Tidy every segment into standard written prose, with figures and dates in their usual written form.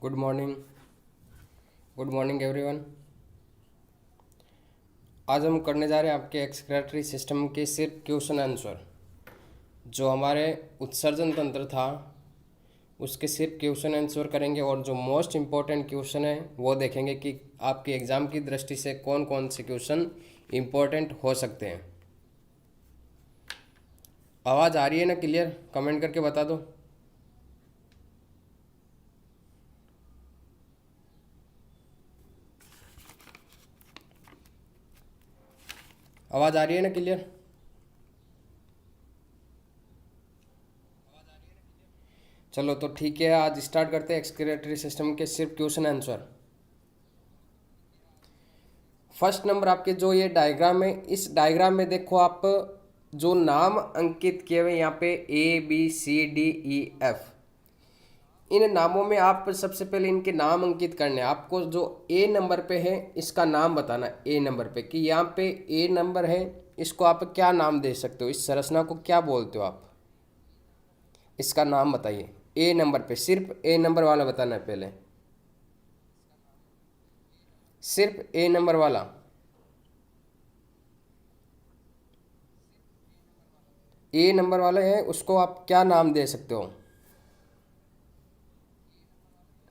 Good morning. Good morning everyone. आज हम करने जा रहे हैं आपके एक्सक्रेटरी सिस्टम के सिर्फ क्वेश्चन आंसर। जो हमारे उत्सर्जन तंत्र था उसके सिर्फ क्वेश्चन आंसर करेंगे और जो मोस्ट इम्पोर्टेंट क्वेश्चन है वो देखेंगे कि आपके एग्ज़ाम की दृष्टि से कौन कौन से क्वेश्चन इम्पोर्टेंट हो सकते हैं। आवाज़ आ रही है ना क्लियर? कमेंट करके बता दो। आवाज़ आ रही है ना क्लियर? चलो तो ठीक है, आज स्टार्ट करते हैं एक्सक्रेटरी सिस्टम के सिर्फ क्वेश्चन आंसर। फर्स्ट नंबर आपके जो ये डायग्राम है, इस डायग्राम में देखो आप जो नाम अंकित किए हुए यहाँ पे ABCDEF, इन नामों में आप सबसे पहले इनके नाम अंकित करने हैं। आपको जो ए नंबर पे है इसका नाम बताना है। ए नंबर पे कि यहाँ पे ए नंबर है, इसको आप क्या नाम दे सकते हो, इस संरचना को क्या बोलते हो आप, इसका नाम बताइए। ए नंबर पे सिर्फ ए नंबर वाला बताना है पहले, सिर्फ ए नंबर वाला। ए नंबर वाला है उसको आप क्या नाम दे सकते हो?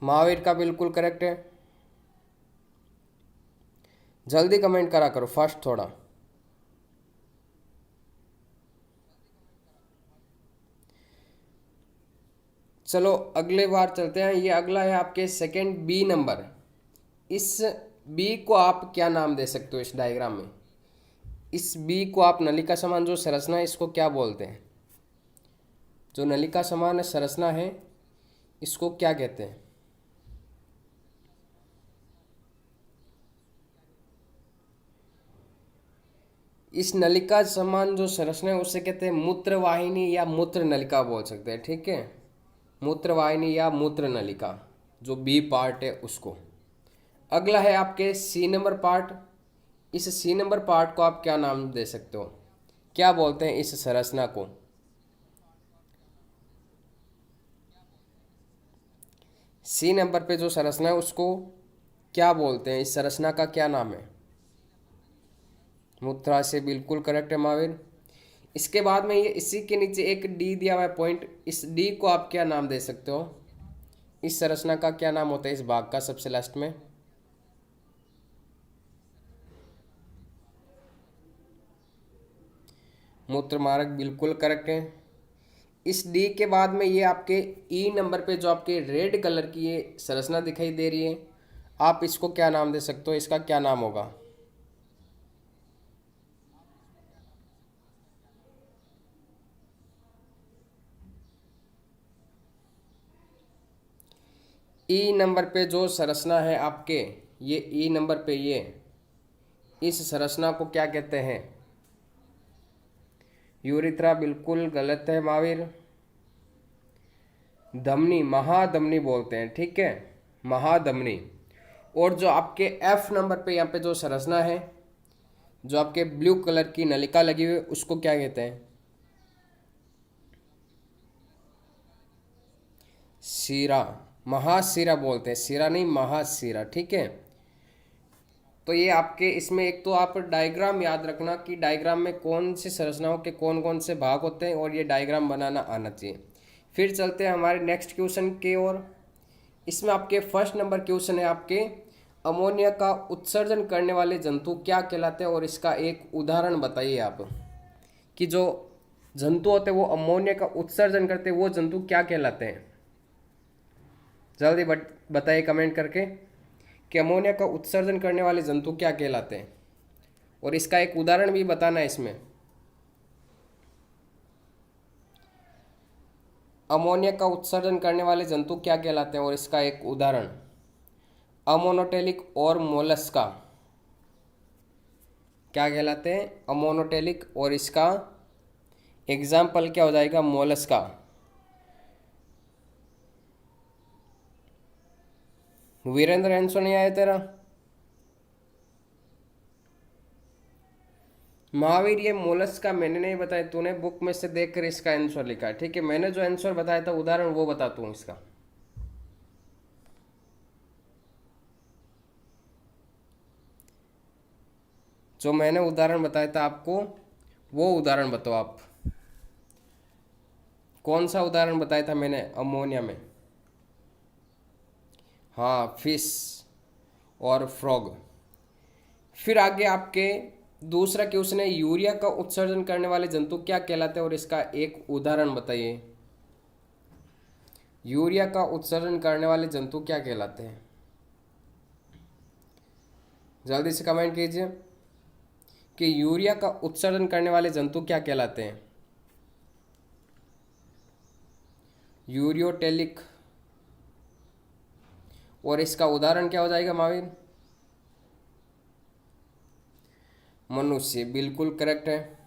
महावीर का बिल्कुल करेक्ट है। जल्दी कमेंट करा करो फास्ट थोड़ा। चलो अगले बार चलते हैं। ये अगला है आपके सेकंड बी नंबर। इस बी को आप क्या नाम दे सकते हो इस डायग्राम में? इस बी को आप नलिका समान जो संरचना है इसको क्या बोलते हैं? जो नलिका समान संरचना है इसको क्या कहते हैं? इस नलिका समान जो संरचना है उसे कहते हैं मूत्रवाहिनी या मूत्र नलिका बोल सकते हैं। ठीक है, मूत्रवाहिनी या मूत्र नलिका, जो बी पार्ट है उसको। अगला है आपके सी नंबर पार्ट। इस सी नंबर पार्ट को आप क्या नाम दे सकते हो, क्या बोलते हैं इस संरचना को? सी नंबर पे जो संरचना है उसको क्या बोलते हैं, इस संरचना का क्या नाम है? मूत्राशय बिल्कुल करेक्ट है महावीर। इसके बाद में ये इसी के नीचे एक डी दिया हुआ है पॉइंट, इस डी को आप क्या नाम दे सकते हो? इस संरचना का क्या नाम होता है इस भाग का सबसे लास्ट में? मूत्र मार्ग बिल्कुल करेक्ट है। इस डी के बाद में ये आपके ई नंबर पे जो आपके रेड कलर की ये संरचना दिखाई दे रही है, आप इसको क्या नाम दे सकते हो, इसका क्या नाम होगा? ई नंबर पे जो संरचना है आपके, ये ई नंबर पे ये इस संरचना को क्या कहते हैं? यूरिथ्रा बिल्कुल गलत है महावीर। धमनी, महाधमनी बोलते हैं। ठीक है, महाधमनी। और जो आपके एफ नंबर पे यहाँ पे जो संरचना है, जो आपके ब्लू कलर की नलिका लगी हुई है उसको क्या कहते हैं? सीरा, महासीरा बोलते हैं, सीरा नहीं महासीरा। ठीक है, तो ये आपके इसमें एक तो आप डायग्राम याद रखना कि डायग्राम में कौन सी संरचनाओं के कौन कौन से भाग होते हैं और ये डायग्राम बनाना आना चाहिए। फिर चलते हैं हमारे नेक्स्ट क्वेश्चन के ओर। इसमें आपके फर्स्ट नंबर क्वेश्चन है आपके अमोनिया का उत्सर्जन करने वाले जंतु क्या कहलाते हैं और इसका एक उदाहरण बताइए आप कि जो जंतु होते हैं वो अमोनिया का उत्सर्जन करते हैं, वो जंतु क्या कहलाते हैं? जल्दी बताइए कमेंट करके कि अमोनिया का उत्सर्जन करने वाले जंतु क्या कहलाते हैं और इसका एक उदाहरण भी बताना है इसमें। अमोनिया का उत्सर्जन करने वाले जंतु क्या कहलाते हैं और इसका एक उदाहरण। अमोनोटेलिक और मोलस्का क्या कहलाते हैं? अमोनोटेलिक, और इसका एग्जाम्पल क्या हो जाएगा? मोलस्का। वीरेंद्र आंसर नहीं आया तेरा? महावीर ये मोलस्का मैंने नहीं बताया, तूने बुक में से देखकर इसका आंसर लिखा है। ठीक है, मैंने जो आंसर बताया था उदाहरण वो बताता हूँ इसका। जो मैंने उदाहरण बताया था आपको, वो उदाहरण बताओ आप। कौन सा उदाहरण बताया था मैंने अमोनिया में? हाँ, फिश और फ्रॉग। फिर आगे आपके दूसरा क्वेश्चन है, यूरिया का उत्सर्जन करने वाले जंतु क्या कहलाते हैं और इसका एक उदाहरण बताइए। यूरिया का उत्सर्जन करने वाले जंतु क्या कहलाते हैं? जल्दी से कमेंट कीजिए कि यूरिया का उत्सर्जन करने वाले जंतु क्या कहलाते हैं। यूरियोटेलिक। और इसका उदाहरण क्या हो जाएगा महावीर? मनुष्य, बिल्कुल करेक्ट है।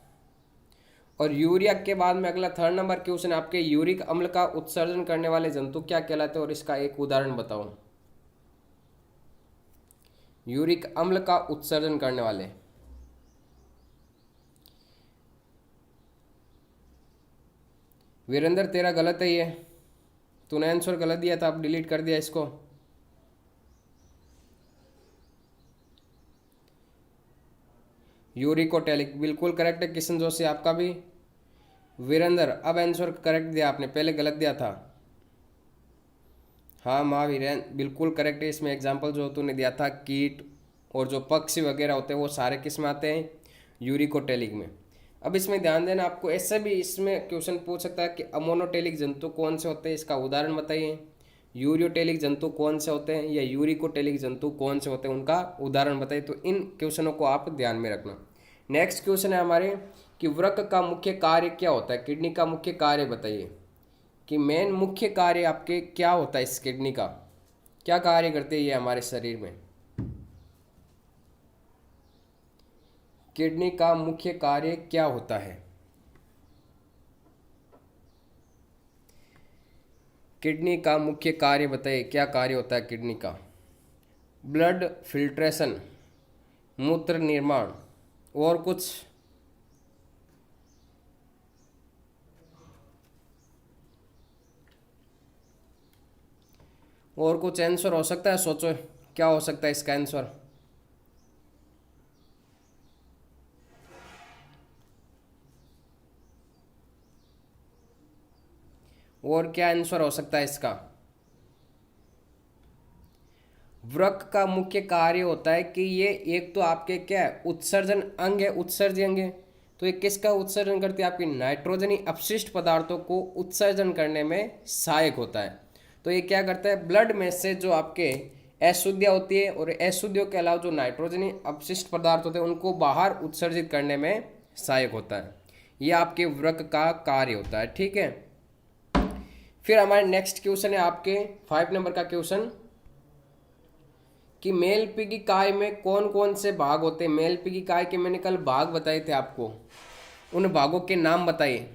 और यूरिया के बाद में अगला 3rd नंबर क्वेश्चन आपके, यूरिक अम्ल का उत्सर्जन करने वाले जंतु क्या कहलाते हैं और इसका एक उदाहरण बताओ। यूरिक अम्ल का उत्सर्जन करने वाले। वीरेंद्र तेरा गलत है ये, तूने आंसर गलत दिया था, अब डिलीट कर दिया इसको। यूरिकोटेलिक, बिल्कुल करेक्ट है किशन जोशी आपका भी। वीरेंद्र अब आंसर करेक्ट दिया आपने, पहले गलत दिया था। हाँ महावीर, बिल्कुल करेक्ट है। इसमें एग्जाम्पल जो तूने दिया था, कीट और जो पक्षी वगैरह होते हैं वो सारे किस में आते हैं? यूरिकोटेलिक में। अब इसमें ध्यान देना, आपको ऐसे भी इसमें क्वेश्चन पूछ सकता है कि अमोनोटेलिक जंतु कौन से होते हैं, इसका उदाहरण बताइए। यूरियोटेलिक जंतु कौन से होते हैं या यूरिकोटेलिक जंतु कौन से होते हैं, उनका उदाहरण बताइए। तो इन क्वेश्चनों को आप ध्यान में रखना। नेक्स्ट क्वेश्चन है हमारे कि वृक्क का मुख्य कार्य क्या होता है, किडनी का मुख्य कार्य बताइए। कि मेन मुख्य कार्य आपके क्या होता है, इस किडनी का क्या कार्य करते हैं ये हमारे शरीर में? किडनी का मुख्य कार्य क्या होता है? किडनी का मुख्य कार्य बताइए, क्या कार्य होता है किडनी का? ब्लड फिल्ट्रेशन, मूत्र निर्माण, और कुछ? और कुछ आंसर हो सकता है? सोचो क्या हो सकता है इसका आंसर। और क्या आंसर हो सकता है इसका? वृक्क का मुख्य कार्य होता है कि ये एक तो आपके क्या है, उत्सर्जन अंग है, उत्सर्जी अंग है। तो ये किसका उत्सर्जन करती है? आपकी नाइट्रोजनी अपशिष्ट पदार्थों को उत्सर्जन करने में सहायक होता है। तो ये क्या करता है, ब्लड में से जो आपके अशुद्धियाँ होती है और अशुद्धियों के अलावा जो नाइट्रोजनी अपशिष्ट पदार्थ होते हैं उनको बाहर उत्सर्जित करने में सहायक होता है। ये आपके वृक्क का कार्य होता है, ठीक है। फिर हमारे नेक्स्ट क्वेश्चन है आपके 5 नंबर का क्वेश्चन कि मेल पीगिकाय में कौन कौन से भाग होते हैं। मेल पीगिकाय के मैंने कल भाग बताए थे आपको, उन भागों के नाम बताइए।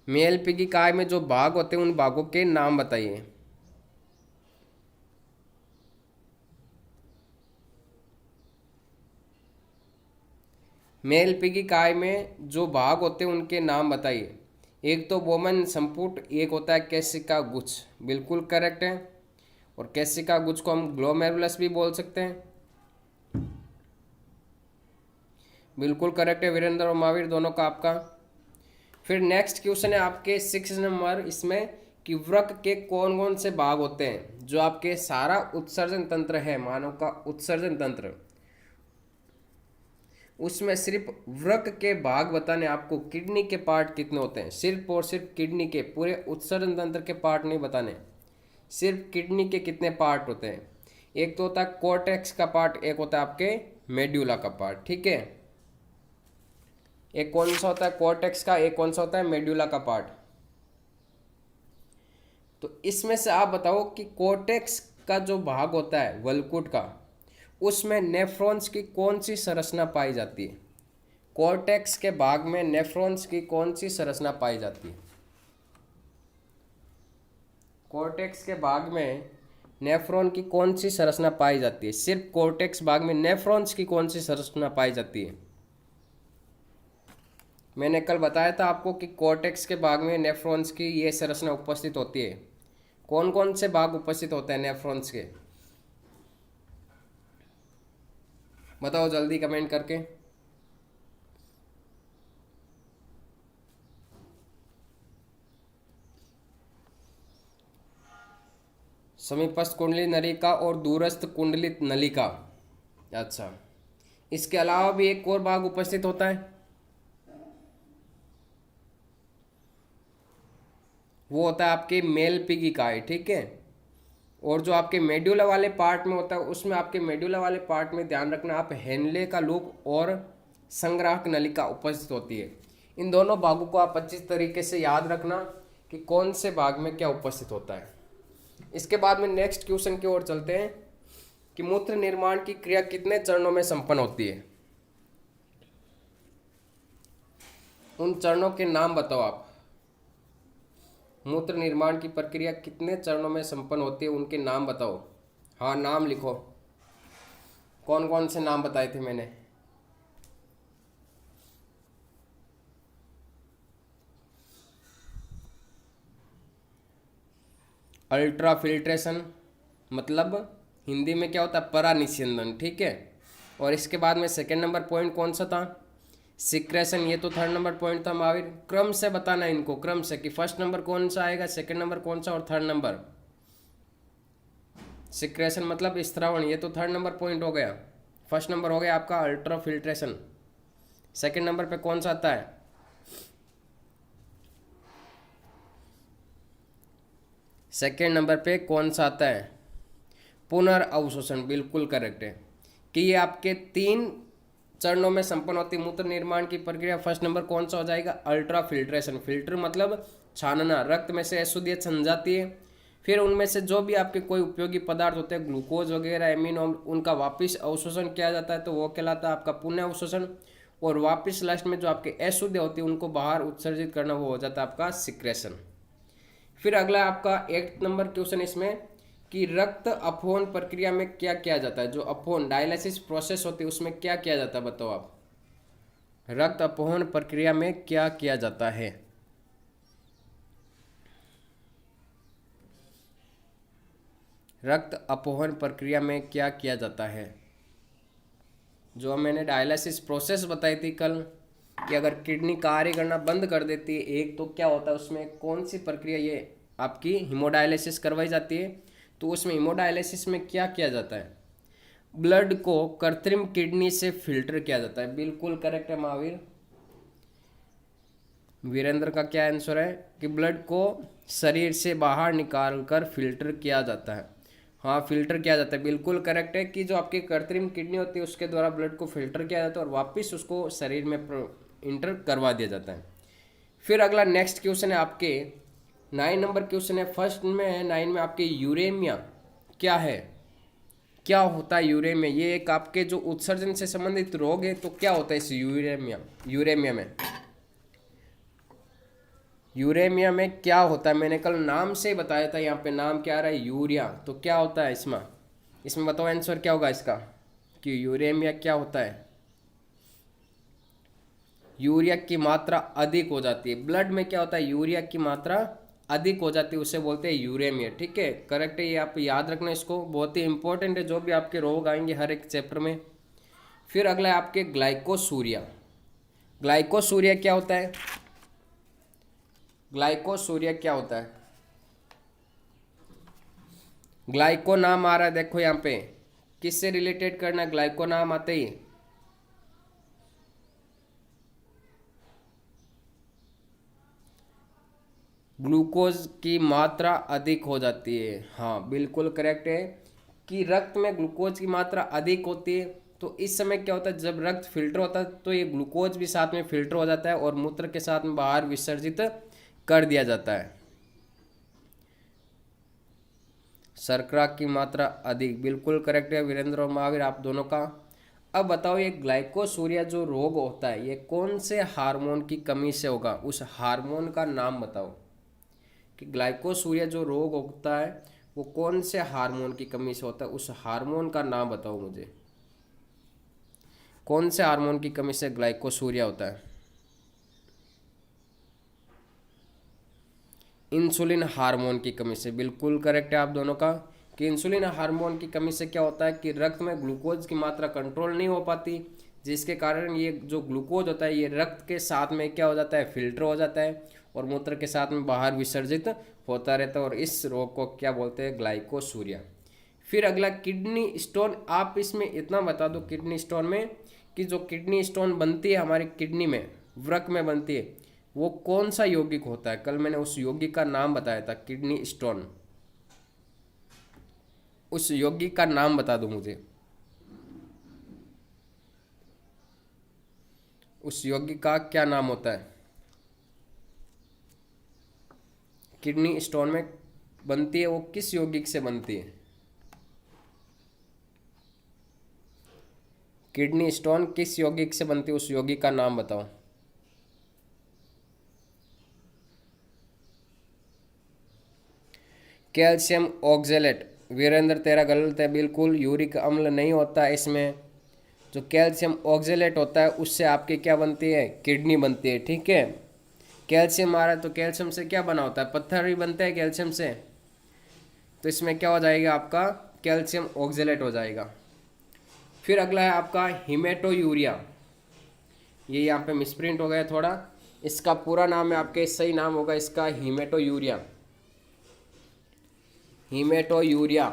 मेल पीगिकाय में जो भाग होते हैं उन भागों के नाम बताइए। मेल पीगिकाय में जो भाग होते हैं उनके नाम बताइए। एक तो बोमन संपुट, एक होता है केशिका गुच्छ, बिल्कुल करेक्ट है। और केशिका गुच्छ को हम ग्लोमेरुलस भी बोल सकते हैं, बिल्कुल करेक्ट है वीरेंद्र और महावीर दोनों का आपका। फिर नेक्स्ट क्वेश्चन है आपके 6 नंबर इसमें कि वृक्क के कौन कौन से भाग होते हैं जो आपके सारा उत्सर्जन तंत्र है, मानव का उत्सर्जन तंत्र, उसमें सिर्फ वृक्क के भाग बताने आपको किडनी के पार्ट कितने होते हैं। सिर्फ और सिर्फ किडनी के, पूरे उत्सर्जन तंत्र के पार्ट नहीं बताने, सिर्फ किडनी के कितने पार्ट होते हैं। एक तो होता है कोर्टेक्स का पार्ट, एक होता है आपके मेड्यूला का पार्ट, ठीक है। एक कौन सा होता है कोर्टेक्स का, एक कौन सा होता है मेड्यूला का पार्ट। तो इसमें से आप बताओ कि कोर्टेक्स का जो भाग होता है वल्कुट का, उसमें नेफ्रॉन्स की कौन सी संरचना पाई जाती है। कोर्टेक्स के भाग में नेफ्रॉन्स की कौन सी संरचना पाई जाती है। कोर्टेक्स के भाग में नेफ्रॉन की कौन सी संरचना पाई जाती है। सिर्फ कोर्टेक्स भाग में नेफ्रॉन्स की कौन सी संरचना पाई जाती है। मैंने कल बताया था आपको कि कोर्टेक्स के भाग में नेफ्रॉन्स की ये संरचना उपस्थित होती है। कौन कौन से भाग उपस्थित होते हैं नेफ्रॉन्स के? बताओ जल्दी कमेंट करके। समीपस्थ कुंडली नलिका और दूरस्थ कुंडली नलिका। अच्छा, इसके अलावा भी एक और भाग उपस्थित होता है, वो होता है आपके मेल पिगिकाई, ठीक है। और जो आपके मेड्यूला वाले पार्ट में होता है, उसमें आपके मेड्यूला वाले पार्ट में ध्यान रखना आप हेनले का लूप और संग्राहक नलिका उपस्थित होती है। इन दोनों भागों को आप अच्छी तरीके से याद रखना कि कौन से भाग में क्या उपस्थित होता है। इसके बाद में नेक्स्ट क्वेश्चन की ओर चलते हैं कि मूत्र निर्माण की क्रिया कितने चरणों में संपन्न होती है। उन चरणों के नाम बताओ आप। मूत्र निर्माण की प्रक्रिया कितने चरणों में संपन्न होती है, उनके नाम बताओ। हाँ, नाम लिखो। कौन कौन से नाम बताए थे मैंने। अल्ट्रा फिल्ट्रेशन, मतलब हिंदी में क्या होता है, परानिस्यंदन, ठीक है। और इसके बाद में सेकंड नंबर पॉइंट कौन सा था, सिक्रेशन, ये तो थर्ड नंबर पॉइंट था महावीर। क्रम से बताना इनको, क्रम से, कि फर्स्ट नंबर कौन सा आएगा, सेकंड नंबर कौन सा और थर्ड नंबर। सिक्रेशन मतलब स्त्रावण, ये तो थर्ड नंबर पॉइंट हो गया। फर्स्ट नंबर हो गया आपका अल्ट्रा फिल्ट्रेशन। सेकंड नंबर पे कौन सा आता है, सेकंड नंबर पे कौन सा आता है, पुनर्अवशोषण, बिल्कुल करेक्ट है। कि ये आपके 3 चरणों में संपन्न होती है मूत्र निर्माण की प्रक्रिया। फर्स्ट नंबर कौन सा हो जाएगा, अल्ट्रा फिल्ट्रेशन। फिल्टर मतलब छानना, रक्त में से अशुद्धियाँ छन जाती है, फिर उनमें से जो भी आपके कोई उपयोगी पदार्थ होते हैं, ग्लूकोज वगैरह, एमिनो, उनका वापस अवशोषण किया जाता है, तो वो कहलाता है आपका पुण्य अवशोषण। और वापस लास्ट में जो आपके अशुद्ध होती है उनको बाहर उत्सर्जित करना, वो हो जाता है आपका सिक्रेशन। फिर अगला आपका 8 नंबर क्वेश्चन इसमें कि रक्त अपहरण प्रक्रिया में क्या किया जाता है। जो अपहरण डायलिसिस प्रोसेस होती है उसमें क्या किया जाता है, बताओ आप। रक्त अपहरण प्रक्रिया में क्या किया जाता है। रक्त अपहरण प्रक्रिया में क्या किया जाता है। जो मैंने डायलिसिस प्रोसेस बताई थी कल, कि अगर किडनी कार्य करना बंद कर देती है एक, तो क्या होता है उसमें, कौन सी प्रक्रिया, ये आपकी हीमोडायलिसिस करवाई जाती है। तो उसमें हीमोडायलिसिस में क्या किया जाता है, ब्लड को कृत्रिम किडनी से फिल्टर किया जाता है। बिल्कुल करेक्ट है महावीर। वीरेंद्र का क्या आंसर है कि ब्लड को शरीर से बाहर निकाल कर फिल्टर किया जाता है। हाँ, फिल्टर किया जाता है, बिल्कुल करेक्ट है। कि जो आपकी कृत्रिम किडनी होती है उसके द्वारा ब्लड को फिल्टर किया जाता है और वापस उसको शरीर में इंटर करवा दिया जाता है। फिर अगला नेक्स्ट क्वेश्चन है आपके 9 नंबर क्वेश्चन है। फर्स्ट में है 9 में आपके यूरेमिया क्या है, क्या होता है यूरेमिया। ये एक आपके जो उत्सर्जन से संबंधित रोग है, तो क्या होता है इस यूरेमिया में। यूरेमिया में क्या होता है, मैंने कल नाम से बताया था, यहाँ पे नाम क्या आ रहा है, यूरिया। तो क्या होता है इसमें, इसमें बताओ आंसर क्या होगा इसका, कि यूरेमिया क्या होता है। यूरिया की मात्रा अधिक हो जाती है, ब्लड में क्या होता है, यूरिया की मात्रा अधिक हो जाती है, उसे बोलते हैं यूरेमिया, ठीक है। करेक्ट है, ये आप याद रखना, इसको बहुत ही इंपॉर्टेंट है, जो भी आपके रोग आएंगे हर एक चैप्टर में। फिर अगला है आपके ग्लाइकोसूरिया। ग्लाइकोसूरिया क्या होता है, ग्लाइकोसूरिया क्या होता है। ग्लाइको नाम आ रहा है, देखो यहाँ पे किससे रिलेटेड करना है, ग्लाइको नाम आते ही ग्लूकोज की मात्रा अधिक हो जाती है। हाँ बिल्कुल करेक्ट है, कि रक्त में ग्लूकोज की मात्रा अधिक होती है। तो इस समय क्या होता है, जब रक्त फिल्टर होता है तो ये ग्लूकोज भी साथ में फिल्टर हो जाता है और मूत्र के साथ में बाहर विसर्जित कर दिया जाता है। शर्करा की मात्रा अधिक, बिल्कुल करेक्ट है वीरेंद्र और महावीर आप दोनों का। अब बताओ ये ग्लाइकोसूरिया जो रोग होता है ये कौन से हार्मोन की कमी से होगा, उस हार्मोन का नाम बताओ। कि ग्लाइकोसूरिया जो रोग होता है वो कौन से हार्मोन की कमी से होता है, उस हार्मोन का नाम बताओ मुझे। कौन से हार्मोन की कमी से ग्लाइकोसूरिया होता है। इंसुलिन हार्मोन की कमी से, बिल्कुल करेक्ट है आप दोनों का, कि इंसुलिन हार्मोन की कमी से क्या होता है कि रक्त में ग्लूकोज की मात्रा कंट्रोल नहीं हो पाती, जिसके कारण ये जो ग्लूकोज होता है ये रक्त के साथ में क्या हो जाता है, फिल्टर हो जाता है और मूत्र के साथ में बाहर विसर्जित होता रहता है, और इस रोग को क्या बोलते हैं, ग्लाइकोसूरिया। फिर अगला किडनी स्टोन। आप इसमें इतना बता दो किडनी स्टोन में कि जो किडनी स्टोन बनती है हमारी किडनी में, वृक में बनती है, वो कौन सा यौगिक होता है। कल मैंने उस यौगिक का नाम बताया था, किडनी स्टोन। उस यौगिक का नाम बता दो मुझे, उस यौगिक का क्या नाम होता है। किडनी स्टोन में बनती है, वो किस यौगिक से बनती है। किडनी स्टोन किस यौगिक से बनती है, उस यौगिक का नाम बताओ। Calcium oxalate. वीरेंद्र तेरा गलत है बिल्कुल, यूरिक अम्ल नहीं होता इसमें। जो कैल्शियम ऑक्जेलेट होता है उससे आपकी क्या बनती है, किडनी बनती है, ठीक है। कैल्शियम आ रहा है तो कैल्शियम से क्या बना होता है, पत्थर भी बनते हैं कैल्शियम से। तो इसमें क्या हो जाएगा आपका, कैल्शियम ऑक्जेलेट हो जाएगा। फिर अगला है आपका हीमेटो यूरिया। ये यहाँ पे मिसप्रिंट हो गया थोड़ा, इसका पूरा नाम है आपके, सही नाम होगा इसका haemato urea. Haemato urea,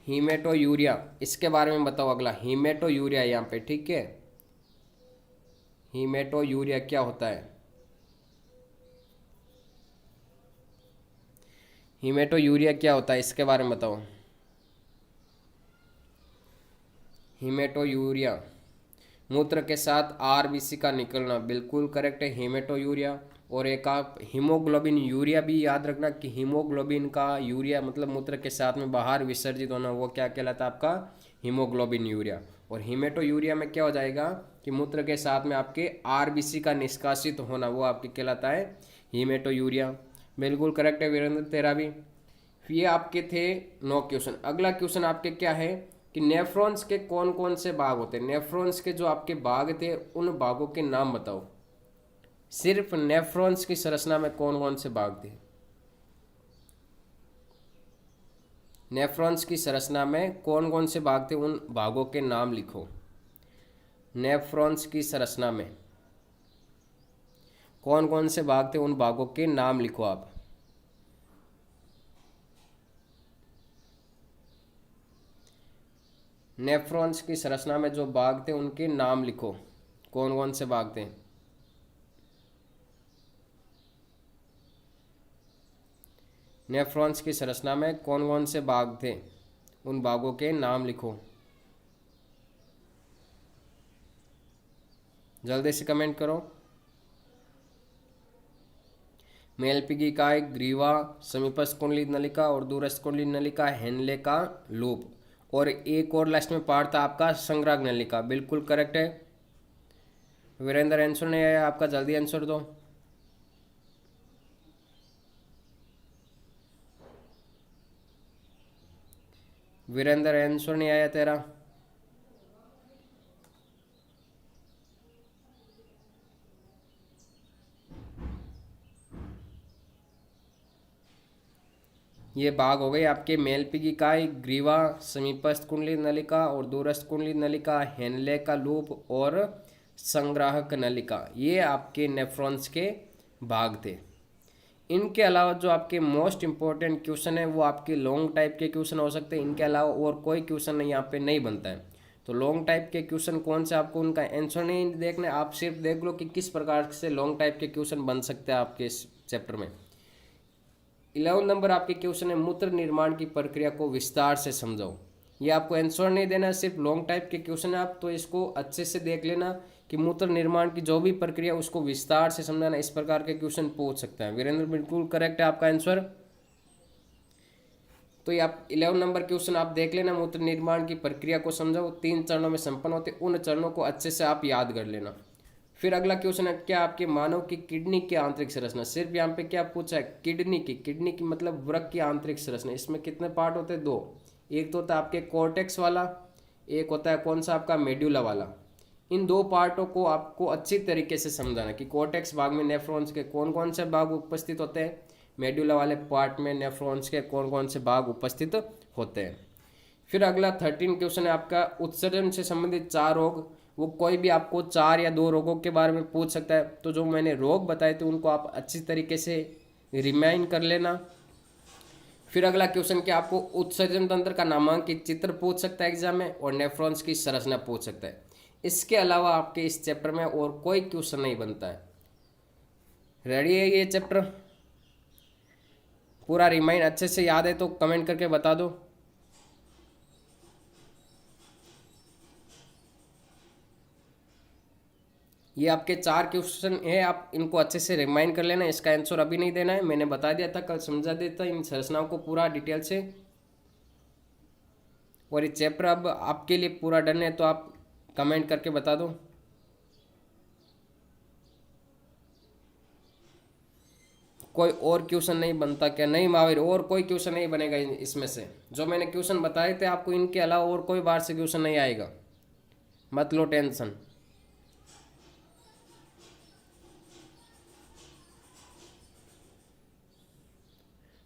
haemato urea, इसके बारे में बताओ। अगला हीमेटो यूरिया यहाँ पे, ठीक है। हीमेटो यूरिया क्या होता है, हीमेटो यूरिया क्या होता है, इसके बारे में बताओ। हीमेटो यूरिया, मूत्र के साथ आरबीसी का निकलना, बिल्कुल करेक्ट है हीमेटो यूरिया। और एक आप हीमोग्लोबिन यूरिया भी याद रखना कि हीमोग्लोबिन का यूरिया मतलब मूत्र के साथ में बाहर विसर्जित होना, वो क्या कहलाता है आपका, हीमोग्लोबिन यूरिया। और हीमेटो यूरिया में क्या हो जाएगा कि मूत्र के साथ में आपके आरबीसी का निष्कासित होना, वो आपके कहलाता है हीमेटो यूरिया। बिल्कुल करेक्ट है वीरेंद्र तेरा भी। ये आपके थे 9 क्वेश्चन। अगला क्वेश्चन आपके क्या है कि नेफ्रॉन्स के कौन कौन से भाग होते हैं। नेफ्रॉन्स के जो आपके भाग थे उन भागों के नाम बताओ। सिर्फ नेफ्रॉन्स की संरचना में कौन कौन से भाग थे, नेफ्रॉन्स की संरचना में कौन कौन से भाग थे, उन भागों के नाम लिखो। नेफ्रॉन्स की संरचना में कौन कौन से भाग थे, उन भागों के नाम लिखो आप। नेफ्रॉन्स की संरचना में जो भाग थे उनके नाम लिखो, कौन कौन से भाग थे। नेफ्रॉन्स की संरचना में कौन कौन से भाग थे, उन भागों के नाम लिखो। जल्दी से कमेंट करो। मेलपिगी का एक ग्रीवा, समीपस्थ कुंडली नलिका और दूरस्थ कुंडली नलिका, हेनले का लूप, और एक और लास्ट में पार्ट था आपका संग्राहक नलिका। बिल्कुल करेक्ट है वीरेंद्र, आंसर नहीं आया आपका, जल्दी आंसर दो। वीरेंद्र आंसर नहीं आया तेरा। ये भाग हो गए आपके मेलपिगी काय, ग्रीवा, समीपस्थ कुंडली नलिका और दूरस्थ कुंडली नलिका, हेनले का लूप और संग्राहक नलिका। ये आपके नेफ्रॉन्स के भाग थे। इनके अलावा जो आपके मोस्ट इंपॉर्टेंट क्वेश्चन है वो आपके लॉन्ग टाइप के क्वेश्चन हो सकते हैं। इनके अलावा और कोई क्वेश्चन यहाँ पे नहीं बनता है। तो लॉन्ग टाइप के क्वेश्चन कौन से, आपको उनका आंसर नहीं देखना, आप सिर्फ देख लो कि किस प्रकार से लॉन्ग टाइप के क्वेश्चन बन सकते हैं आपके इस चैप्टर में। 11 नंबर आपके क्वेश्चन है, मूत्र निर्माण की प्रक्रिया को विस्तार से समझाओ। ये आपको आंसर नहीं देना, सिर्फ लॉन्ग टाइप के क्वेश्चन है, आप तो इसको अच्छे से देख लेना कि मूत्र निर्माण की जो भी प्रक्रिया उसको विस्तार से समझाना। इस प्रकार के क्वेश्चन पूछ सकता है। वीरेंद्र बिल्कुल करेक्ट है आपका आंसर। तो ये आप 11 नंबर क्वेश्चन आप देख लेना, मूत्र निर्माण की प्रक्रिया को समझाओ, 3 चरणों में संपन्न होते, उन चरणों को अच्छे से आप याद कर लेना। फिर अगला क्वेश्चन है, क्या आपके मानव की किडनी की आंतरिक संरचना, सिर्फ यहाँ पे क्या पूछा है, किडनी की मतलब वृक्क की आंतरिक संरचना। इसमें कितने पार्ट होते हैं, 2। एक तो होता है आपके कॉर्टेक्स वाला, एक होता है कौन सा आपका मेड्यूला वाला। इन 2 पार्टों को आपको अच्छी तरीके से समझाना कि कॉर्टेक्स भाग में नेफ्रॉन्स के कौन कौन से भाग उपस्थित होते हैं, मेडुला वाले पार्ट में नेफ्रॉन्स के कौन कौन से भाग उपस्थित होते हैं। फिर अगला 13 क्वेश्चन है आपका, उत्सर्जन से संबंधित 4 रोग। वो कोई भी आपको 4 या 2 रोगों के बारे में पूछ सकता है, तो जो मैंने रोग बताए थे उनको आप अच्छी तरीके से रिमाइंड कर लेना। फिर अगला क्वेश्चन क्या, आपको उत्सर्जन तंत्र का नामांकित चित्र पूछ सकता है एग्जाम में, और नेफ्रॉन्स की संरचना पूछ सकता है। इसके अलावा आपके इस चैप्टर में और कोई क्वेश्चन नहीं बनता है। रेडी है ये चैप्टर? पूरा रिमाइंड अच्छे से याद है तो कमेंट करके बता दो। ये आपके 4 क्वेश्चन है, आप इनको अच्छे से रिमाइंड कर लेना। इसका आंसर अभी नहीं देना है, मैंने बता दिया था, कल समझा देता इन संरचनाओं को पूरा डिटेल से। और ये चैप्टर अब आपके लिए पूरा डन है, तो आप कमेंट करके बता दो। कोई और क्वेश्चन नहीं बनता क्या? नहीं महावीर, और कोई क्वेश्चन नहीं बनेगा इसमें से। जो मैंने क्वेश्चन बताए थे आपको, इनके अलावा और कोई बाहर से क्वेश्चन नहीं आएगा, मत लो टेंशन।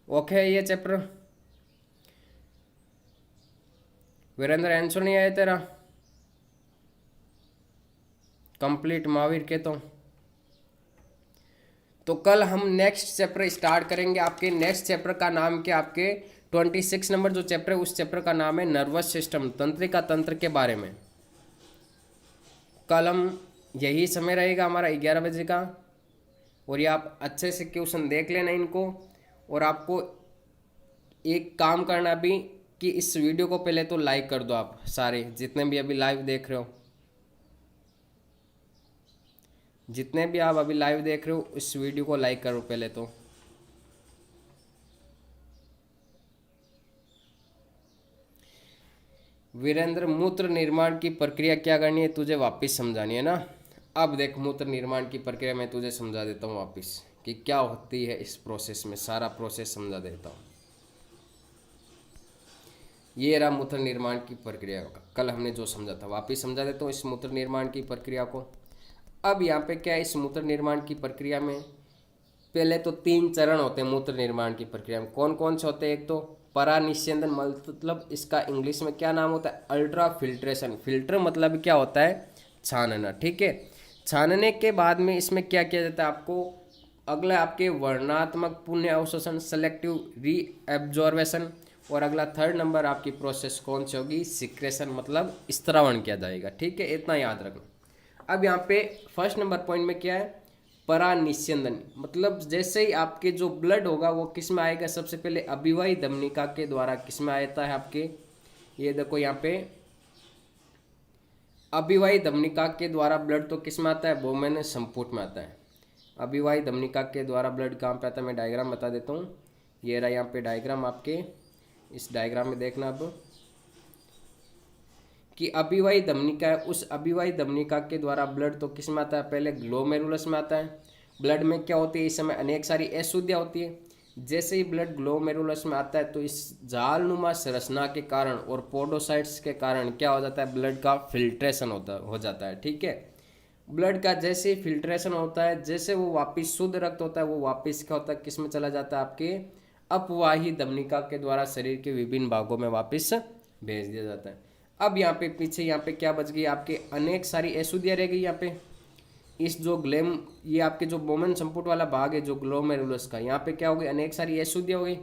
ओके है ये चैप्टर? वीरेंद्र आंसर नहीं आया तेरा कंप्लीट महावीर के तो कल हम नेक्स्ट चैप्टर स्टार्ट करेंगे। आपके नेक्स्ट चैप्टर का नाम क्या, आपके 26 नंबर जो चैप्टर है उस चैप्टर का नाम है नर्वस सिस्टम, तंत्रिका तंत्र के बारे में। कल हम यही समय रहेगा हमारा 11 बजे का, और ये आप अच्छे से क्वेश्चन देख लेना इनको। और आपको एक काम करना भी कि इस वीडियो को पहले तो लाइक कर दो, आप सारे जितने भी अभी लाइव देख रहे हो, जितने भी आप अभी लाइव देख रहे हो इस वीडियो को लाइक करो पहले तो। वीरेंद्र, मूत्र निर्माण की प्रक्रिया क्या करनी है तुझे वापस समझानी है ना? अब देख, मूत्र निर्माण की प्रक्रिया मैं तुझे समझा देता हूँ वापस कि क्या होती है इस प्रोसेस में, सारा प्रोसेस समझा देता हूँ। ये रहा मूत्र निर्माण की प्रक्रिया का, कल हमने जो समझा था, वापस समझा देता हूँ इस मूत्र निर्माण की प्रक्रिया को। अब यहाँ पे क्या है, इस मूत्र निर्माण की प्रक्रिया में पहले तो 3 चरण होते हैं मूत्र निर्माण की प्रक्रिया में। कौन कौन से होते हैं? एक तो परानिस्यंदन, मतलब इसका इंग्लिश में क्या नाम होता है? Ultra filtration. फिल्टर मतलब क्या होता है? छानना, ठीक है। छानने के बाद में इसमें क्या किया जाता है आपको? अगला आपके वर्णात्मक पुण्य अवशोषण, सेलेक्टिव री एब्जॉर्वेशन। और अगला 3rd नंबर आपकी प्रोसेस कौन सी होगी? सिक्रेशन, मतलब स्त्रावण किया जाएगा, ठीक है, इतना याद रखना। अब यहाँ पे 1st नंबर पॉइंट में क्या है? परानिस्यंदन, मतलब जैसे ही आपके जो ब्लड होगा वो किस में आएगा? सबसे पहले अभिवाही धमनिका के द्वारा किस में आता है आपके? ये देखो यहाँ पे अभिवाही धमनिका के द्वारा ब्लड तो किस में आता है? बोमेन संपुट में आता है। अभिवाही धमनिका के द्वारा ब्लड कहाँ पे आता है? मैं डायग्राम बता देता हूँ। ये रहा यहाँ पे डायग्राम, आपके इस डायग्राम में देखना अब कि अभिवाही धमनिका है, उस अभिवाही धमनिका के द्वारा ब्लड तो किस में आता है? पहले ग्लोमेरुलस में आता है। ब्लड में क्या होती है इस समय? अनेक सारी अशुद्धियाँ होती है। जैसे ही ब्लड ग्लोमेरुलस में आता है तो इस जालनुमा संरचना के कारण और पोडोसाइट्स के कारण क्या हो जाता है? ब्लड का फिल्ट्रेशन हो जाता है, ठीक है। ब्लड का जैसे ही फिल्ट्रेशन होता है, जैसे वो वापस शुद्ध रक्त होता है, वो वापस क्या होता है? किस में चला जाता है? आपके अपवाही धमनिका के द्वारा शरीर के विभिन्न भागों में वापस भेज दिया जाता है। अब यहाँ पे पीछे यहाँ पे क्या बच गई? आपके अनेक सारी अशुद्धियाँ रह गई यहाँ पे। इस जो ये आपके जो बोमेन संपुट वाला भाग है जो ग्लोमेरुलस का, यहाँ पे क्या हो गई? अनेक सारी अशुद्धियाँ हो गई।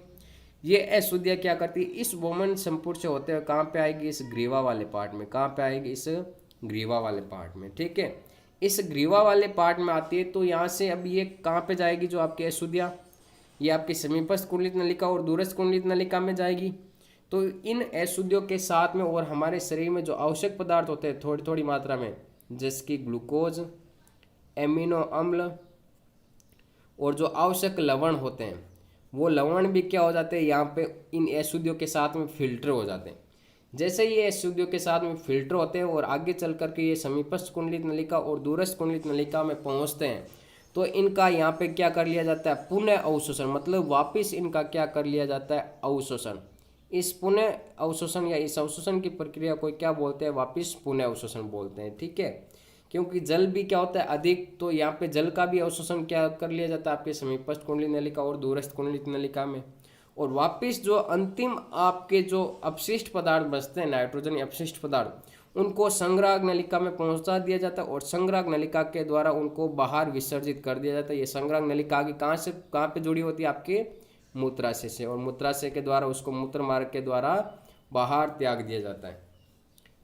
ये अशुद्धियाँ क्या करती है? इस बोमेन संपुट से होते हुए कहाँ पे आएगी? इस ग्रीवा वाले पार्ट में। कहाँ पे आएगी? इस ग्रीवा वाले पार्ट में, ठीक है। इस ग्रीवा वाले पार्ट में आती है तो यहाँ से अब ये कहाँ पे जाएगी? जो आपकी अशुद्धियाँ, ये आपकी समीपस्थ कुंडलित नलिका और दूरस्थ कुंडलित नलिका में जाएगी। तो इन अशुद्धियों के साथ में और हमारे शरीर में जो आवश्यक पदार्थ होते हैं थोड़ी थोड़ी मात्रा में, जैसे कि ग्लूकोज, एमिनो अम्ल और जो आवश्यक लवण होते हैं, वो लवण भी क्या हो जाते हैं? यहाँ पे इन अशुद्धियों के साथ में फिल्टर हो जाते हैं। जैसे ये अशुद्धियों के साथ में फिल्टर होते हैं और आगे चल करके ये समीपस्थ कुंडलित नलिका और दूरस्थ कुंडलित नलिका में पहुँचते हैं, तो इनका यहाँ पे क्या कर लिया जाता है? पुनः अवशोषण, मतलब वापिस इनका क्या कर लिया जाता है? अवशोषण। इस पुनः अवशोषण या इस अवशोषण की प्रक्रिया को क्या बोलते हैं? वापिस पुनः अवशोषण बोलते हैं, ठीक है। क्योंकि जल भी क्या होता है अधिक, तो यहाँ पे जल का भी अवशोषण क्या कर लिया जाता है आपके समीपस्थ कुंडली नलिका और दूरस्थ कुंडली नलिका में। और वापिस जो अंतिम आपके जो अपशिष्ट पदार्थ बचते हैं, नाइट्रोजन अपशिष्ट पदार्थ, उनको संग्राहक नलिका में पहुंचा दिया जाता है और संग्राहक नलिका के द्वारा उनको बाहर विसर्जित कर दिया जाता है। ये संग्राहक नलिका आगे कहाँ पे जुड़ी होती है, आपके मूत्राशय से, और मूत्राशय के द्वारा उसको मूत्र मार्ग के द्वारा बाहर त्याग दिया जाता है।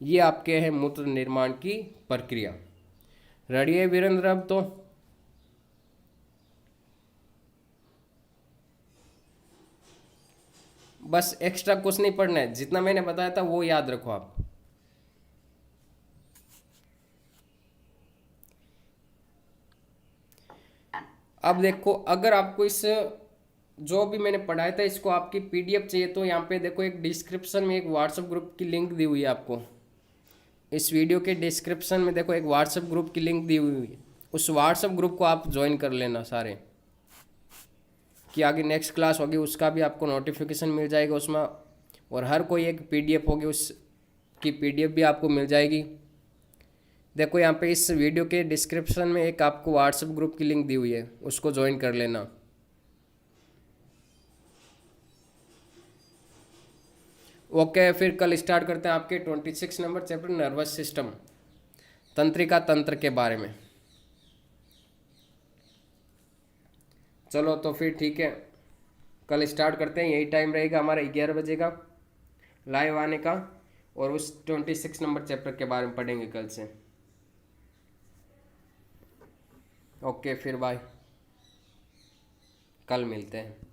ये आपके है मूत्र निर्माण की प्रक्रिया। रेडी है वीरेंद्र? अब तो बस एक्स्ट्रा कुछ नहीं पढ़ना है, जितना मैंने बताया था वो याद रखो आप। अब देखो, अगर आपको इस जो भी मैंने पढ़ाया था इसको आपकी पीडीएफ चाहिए तो यहाँ पे देखो एक डिस्क्रिप्शन में एक व्हाट्सएप ग्रुप की लिंक दी हुई है आपको। इस वीडियो के डिस्क्रिप्शन में देखो एक व्हाट्सएप ग्रुप की लिंक दी हुई है, उस व्हाट्सएप ग्रुप को आप ज्वाइन कर लेना सारे, कि आगे नेक्स्ट क्लास होगी उसका भी आपको नोटिफिकेशन मिल जाएगा उसमें, और हर कोई एक पीडीएफ होगी उसकी पीडीएफ भी आपको मिल जाएगी। देखो यहाँ पे इस वीडियो के डिस्क्रिप्शन में एक आपको व्हाट्सएप ग्रुप की लिंक दी हुई है, उसको ज्वाइन कर लेना। ओके, फिर कल स्टार्ट करते हैं आपके 26 नंबर चैप्टर नर्वस सिस्टम, तंत्रिका तंत्र के बारे में। चलो तो फिर ठीक है, कल स्टार्ट करते हैं। यही टाइम रहेगा हमारा 11 बजे का लाइव आने का, और उस 26 नंबर चैप्टर के बारे में पढ़ेंगे कल से। ओके फिर बाय, कल मिलते हैं।